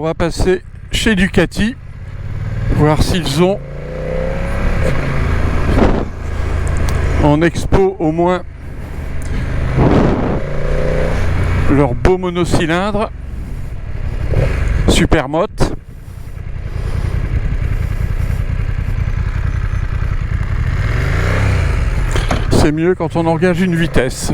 va passer chez Ducati, voir s'ils ont en expo au moins leur beau monocylindre Supermoto. C'est mieux quand on engage une vitesse.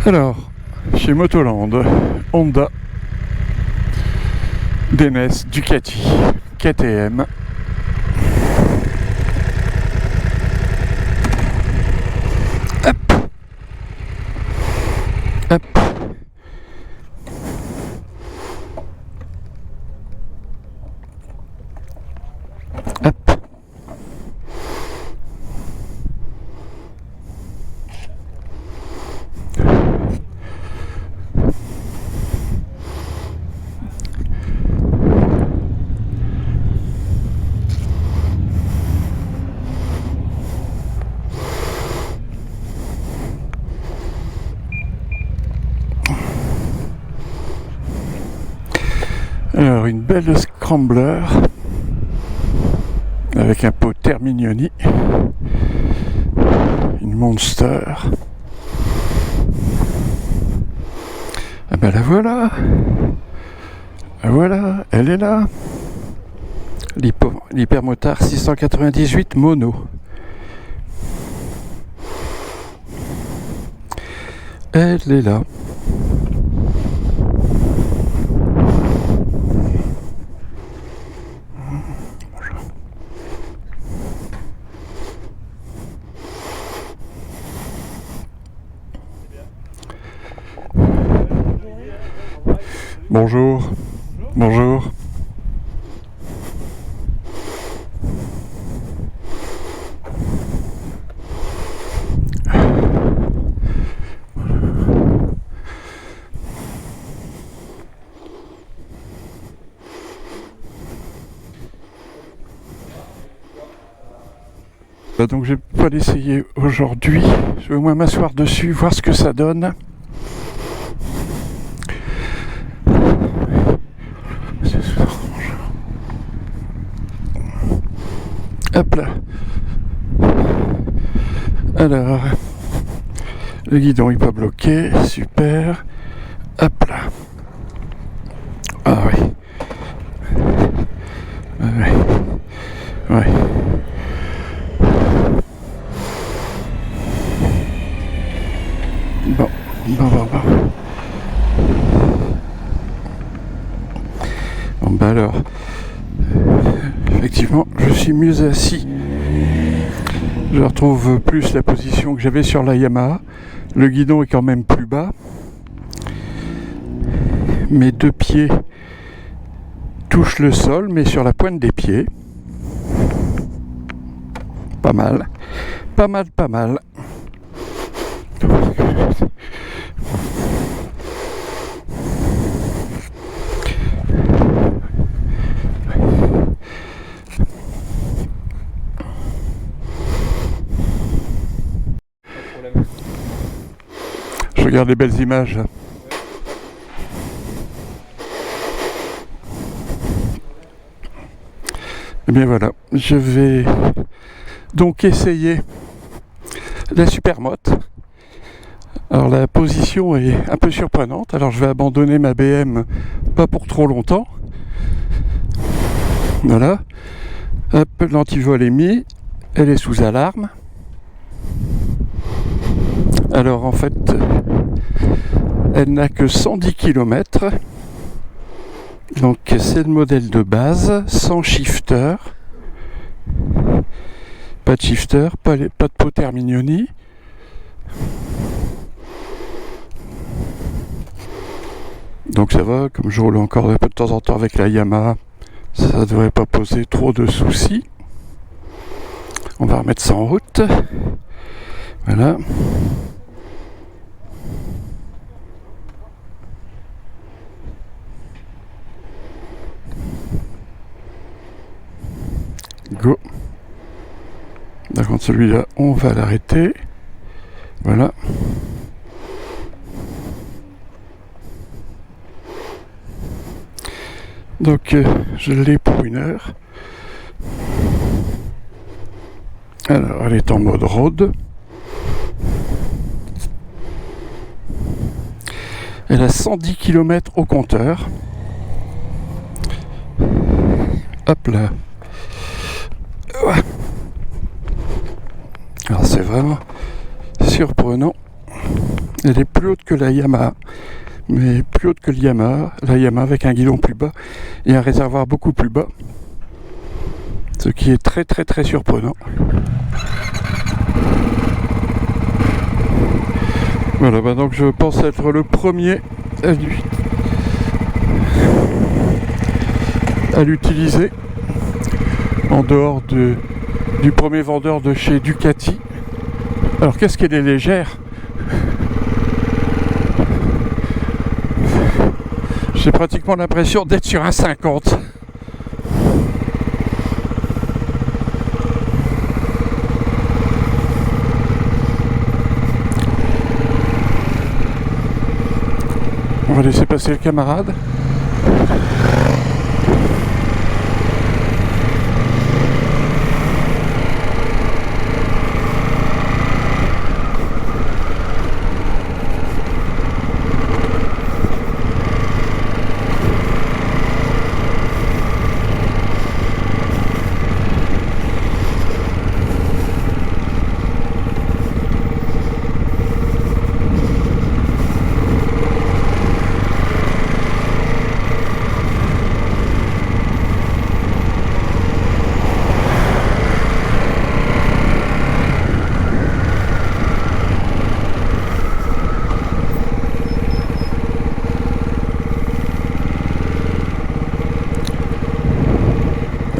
Alors, chez Motoland, Honda, DNS, Ducati, KTM. Hop. Hop. Hop. Alors une belle scrambler avec un pot Terminioni, une Monster. Ah ben la voilà, voilà, elle est là. L'hypermotard 698 mono. Elle est là. Bonjour. Bonjour. Donc je vais pas l'essayer aujourd'hui. Je vais au moins m'asseoir dessus, voir ce que ça donne. Hop là. Alors, le guidon n'est pas bloqué, super. Hop là. Ah oui. Ouais. Ouais. Bon. Bon bah alors, effectivement, je suis mieux assis. Je retrouve plus la position que j'avais sur la Yamaha. Le guidon est quand même plus bas. Mes deux pieds touchent le sol, mais sur la pointe des pieds. Pas mal. Pas mal. Je regarde les belles images. Et bien voilà, je vais donc essayer la Supermoto. Alors la position est un peu surprenante, alors je vais abandonner ma BM pas pour trop longtemps. Voilà. Hop, l'antivol est mis, elle est sous alarme. Alors en fait, elle n'a que 110 km. Donc c'est le modèle de base, sans shifter. Pas de shifter, pas de pot Terminioni. Donc ça va, comme je roule encore un peu de temps en temps avec la Yamaha, Ça ne devrait pas poser trop de soucis. On va remettre ça en route. Voilà. Go. Par contre, celui-là, on va l'arrêter. Voilà. Donc, je l'ai pour 1 heure. Alors, elle est en mode road. Elle a 110 km au compteur. Hop là. Alors, c'est vraiment surprenant. Elle est plus haute que la Yamaha, mais plus haute que le Yamaha. La Yamaha avec un guidon plus bas et un réservoir beaucoup plus bas. Ce qui est très très très surprenant. Voilà, bah donc je pense être le premier à l'utiliser en dehors du premier vendeur de chez Ducati. Alors qu'est-ce qu'elle est légère? J'ai pratiquement l'impression d'être sur un 50. On va laisser passer le camarade.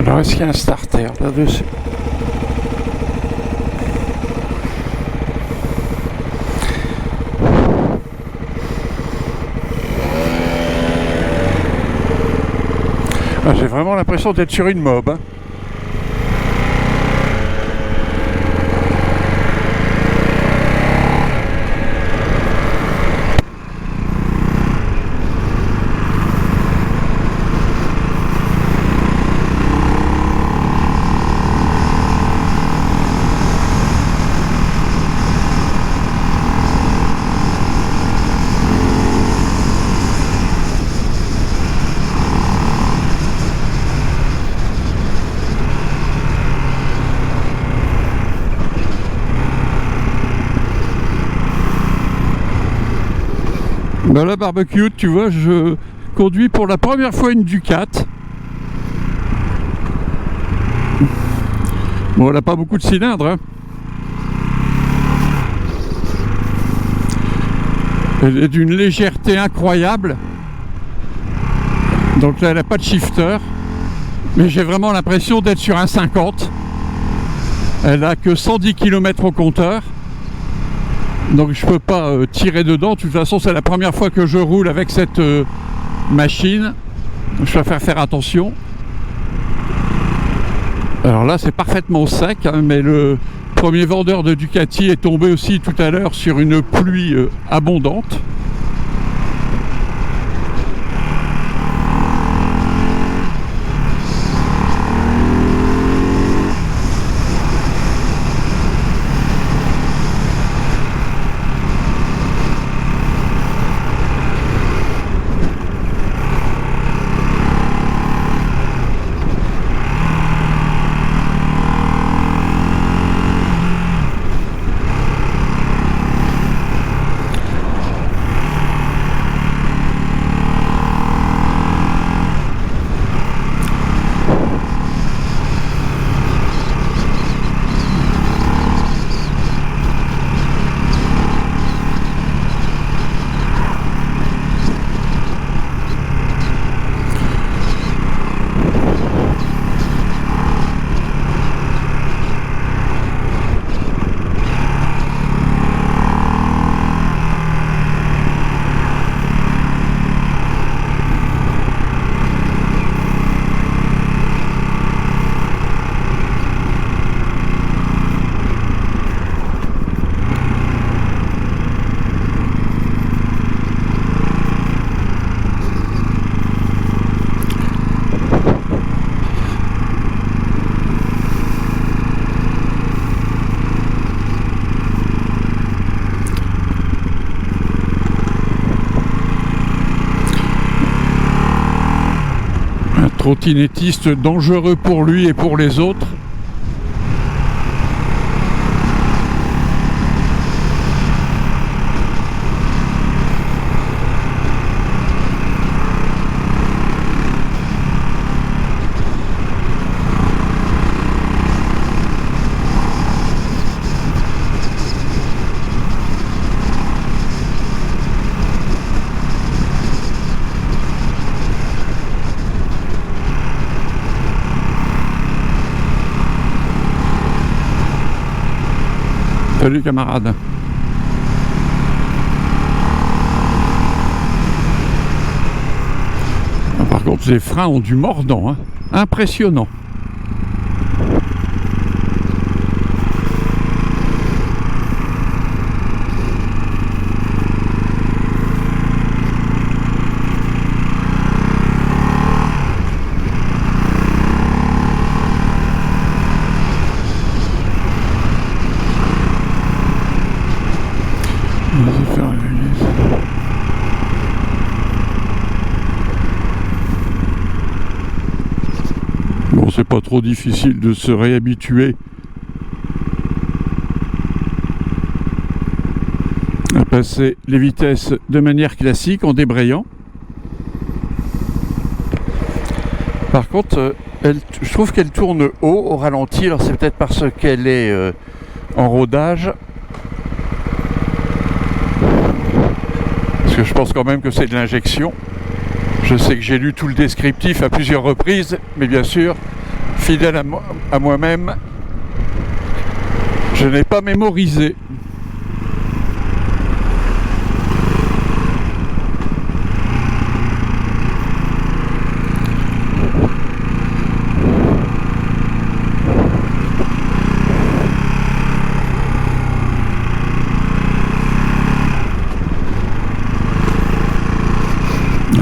Alors est-ce qu'il y a un starter là-dessus? Ah, j'ai vraiment l'impression d'être sur une mob. Hein. Ben là, barbecue, tu vois, je conduis pour la première fois une Ducati. Bon, elle n'a pas beaucoup de cylindres. Hein. Elle est d'une légèreté incroyable. Donc là, elle n'a pas de shifter. Mais j'ai vraiment l'impression d'être sur un 50. Elle n'a que 110 km au compteur. Donc je peux pas tirer dedans. De toute façon, c'est la première fois que je roule avec cette machine. Je préfère faire attention. Alors là, c'est parfaitement sec, hein, mais le premier vendeur de Ducati est tombé aussi tout à l'heure sur une pluie abondante. trottinettiste dangereux pour lui et pour les autres. Salut camarade. Ah, par contre les freins ont du mordant, hein. Impressionnant. Bon, c'est pas trop difficile de se réhabituer à passer les vitesses de manière classique en débrayant. Par contre, je trouve qu'elle tourne haut au ralenti, alors c'est peut-être parce qu'elle est en rodage. Parce que je pense quand même que c'est de l'injection. Je sais que j'ai lu tout le descriptif à plusieurs reprises, mais bien sûr, fidèle à moi-même, je n'ai pas mémorisé.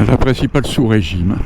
J'apprécie pas le sous-régime.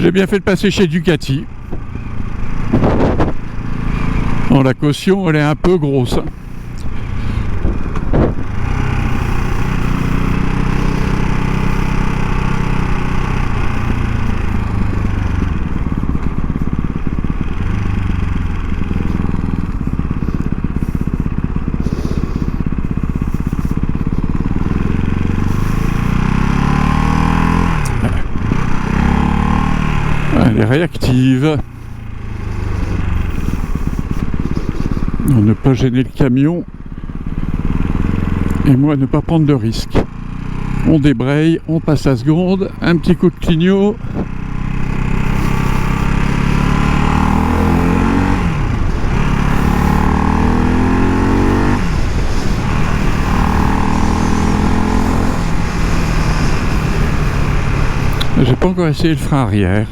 J'ai bien fait de passer chez Ducati. Bon, la caution, elle est un peu grosse. Elle est réactive. On ne pas gêner le camion et moi ne pas prendre de risques. On débraye, on passe à seconde, un petit coup de clignot. J'ai pas encore essayé le frein arrière.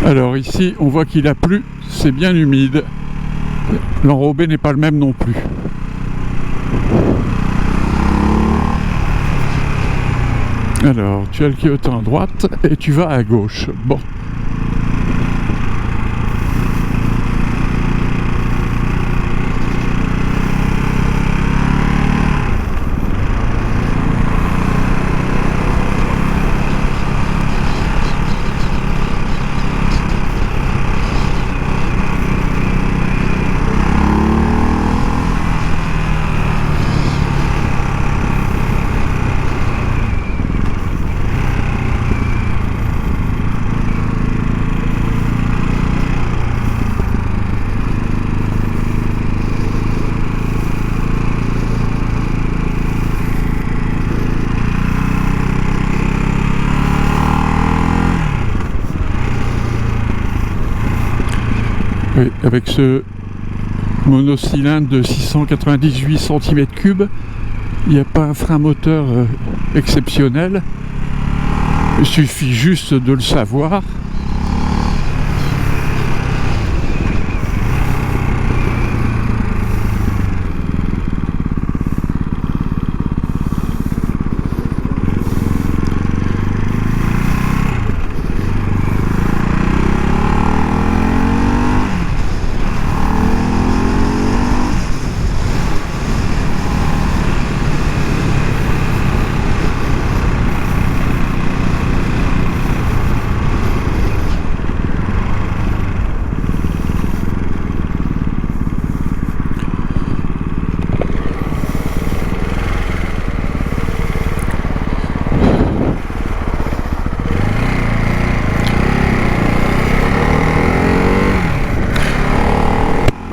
Alors ici, on voit qu'il a plu, c'est bien humide. L'enrobé n'est pas le même non plus. Alors, tu as le clignotant à droite et tu vas à gauche. Bon. Oui, avec ce monocylindre de 698 cm3, Il n'y a pas un frein moteur exceptionnel. Il suffit juste de le savoir.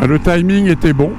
Le timing était bon.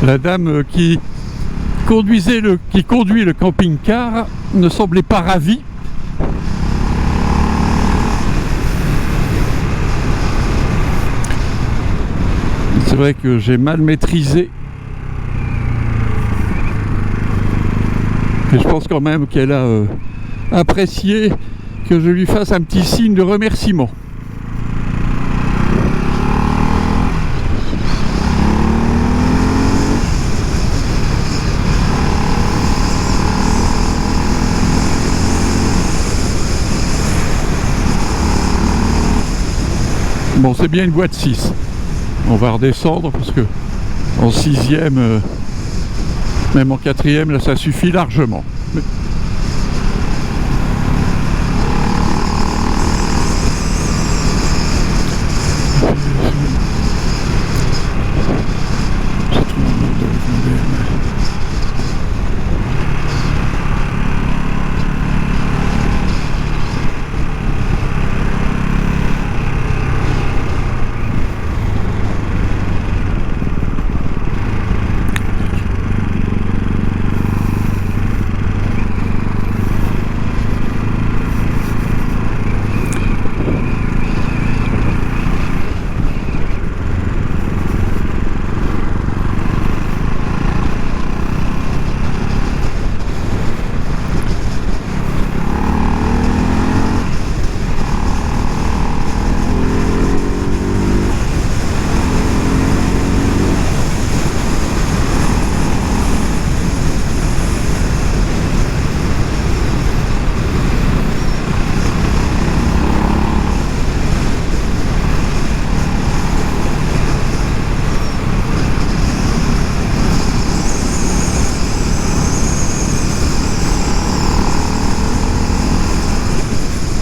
La dame qui conduit le camping-car ne semblait pas ravie. C'est vrai que j'ai mal maîtrisé. Et je pense quand même qu'elle a apprécié que je lui fasse un petit signe de remerciement. Bon, c'est bien une voie de 6. On va redescendre parce que en 6e, même en 4e, là ça suffit largement. Mais...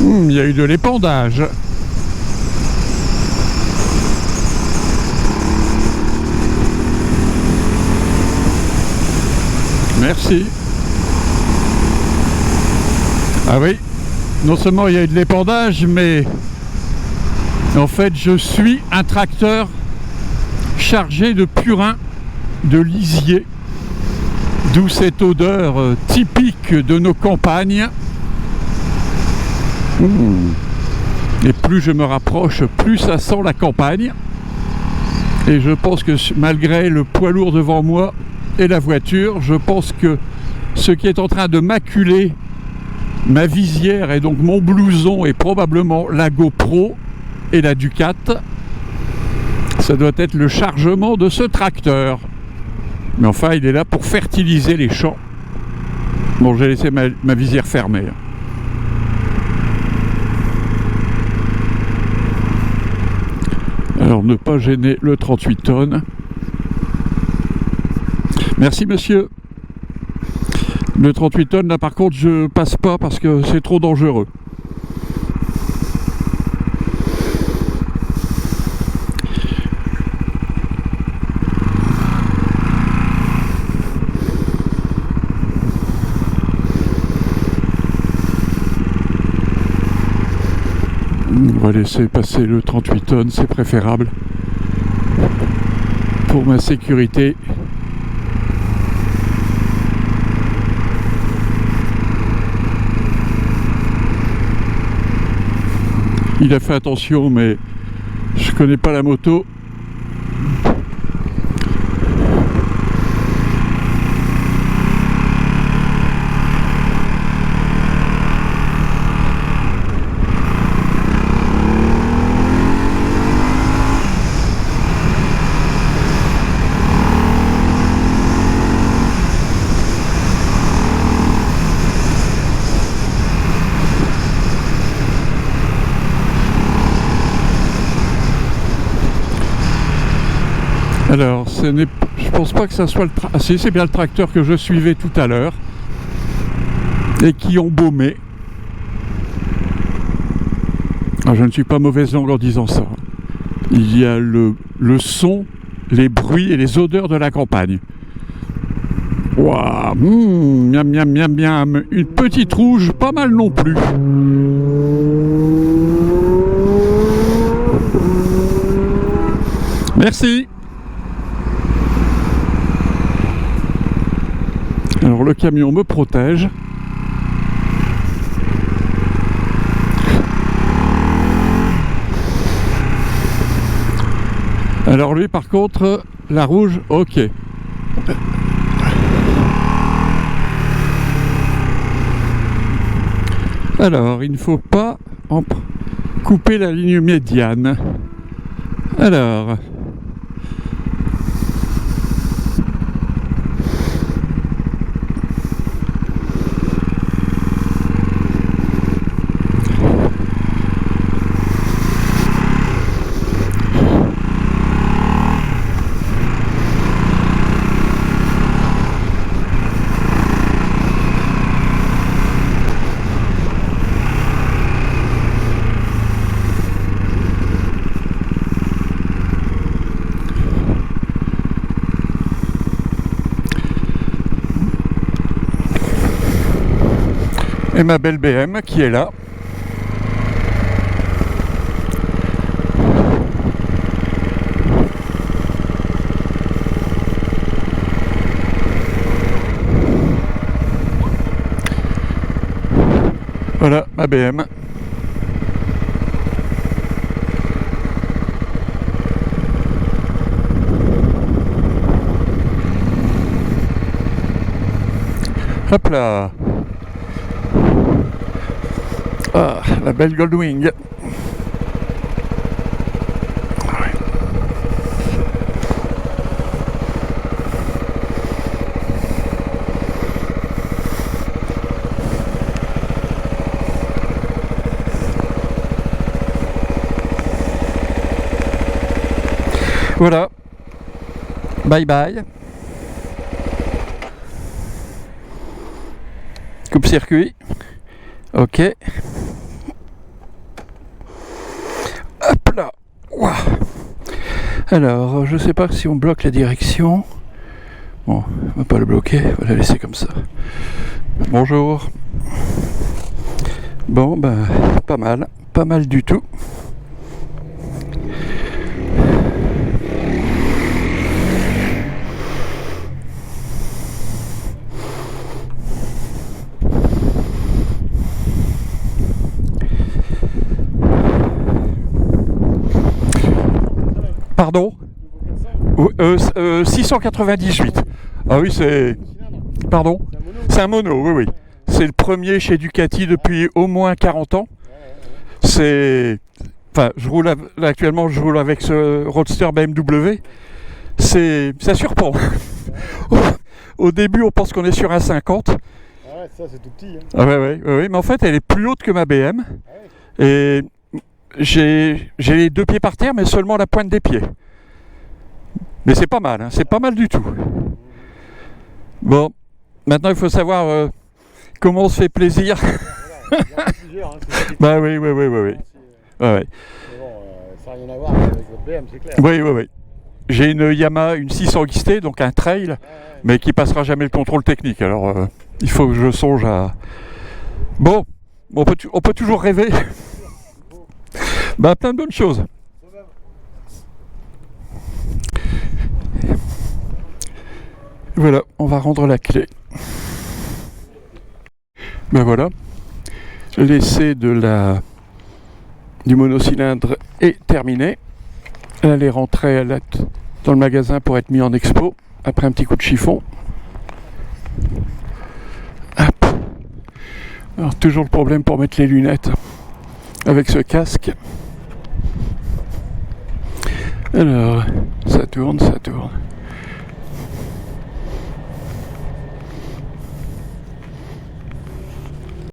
Il y a eu de l'épandage. Merci. Ah oui, non seulement il y a eu de l'épandage, mais en fait je suis un tracteur chargé de purin, de lisier, d'où cette odeur typique de nos campagnes. Et plus je me rapproche, plus ça sent la campagne. Et je pense que malgré le poids lourd devant moi et la voiture, je pense que ce qui est en train de maculer ma visière et donc mon blouson et probablement la GoPro et la Ducat, ça doit être le chargement de ce tracteur. Mais enfin, il est là pour fertiliser les champs. Bon, j'ai laissé ma visière fermée. Alors ne pas gêner le 38 tonnes. Merci monsieur. Le 38 tonnes là par contre je passe pas parce que c'est trop dangereux. On va laisser passer le 38 tonnes, c'est préférable pour ma sécurité. Il a fait attention, mais je connais pas la moto. Alors, je pense pas que ça soit le tracteur. Ah, si, c'est bien le tracteur que je suivais tout à l'heure et qui ont baumé. Alors, je ne suis pas mauvaise langue en disant ça. Il y a le son, les bruits et les odeurs de la campagne. Waouh, miam miam miam miam. Une petite rouge, pas mal non plus. Merci. Alors le camion me protège. Alors lui par contre, la rouge, ok. Alors il ne faut pas couper la ligne médiane. Alors... Et ma belle BM qui est là. Voilà ma BM. Hop là. Ah, la belle Goldwing. Voilà. Bye bye. Coupe-circuit. Ok. Hop là. Ouah. Alors, je sais pas si on bloque la direction. Bon, on va pas le bloquer, on va la laisser comme ça. Bonjour. Bon, ben, pas mal du tout. Pardon 698. Ah oui, c'est... Pardon. C'est un mono, oui, oui. C'est le premier chez Ducati depuis au moins 40 ans. C'est... Enfin, actuellement, je roule avec ce Roadster BMW. Ça surprend. Au début, on pense qu'on est sur un 50. Ah ouais, ça c'est tout petit. Hein. Ah ouais, mais en fait, elle est plus haute que ma BM. Ah ouais. Et j'ai les deux pieds par terre, mais seulement la pointe des pieds. Mais c'est pas mal, hein, c'est pas mal du tout. Bon, maintenant il faut savoir comment on se fait plaisir. Bah oui, oui, oui, oui, oui. Ouais. Mais bon, ça n'a rien à voir avec votre BM, c'est clair. Oui, oui, oui. J'ai une Yamaha, une 600 XT, donc un trail, mais qui passera jamais le contrôle technique. Alors, il faut que je songe à... Bon, on peut toujours rêver. Bah, plein de bonnes choses. Voilà, on va rendre la clé. Ben voilà, l'essai du monocylindre est terminé. Elle est rentrée dans le magasin pour être mis en expo après un petit coup de chiffon. Hop. Alors toujours le problème pour mettre les lunettes avec ce casque. Alors, ça tourne, ça tourne.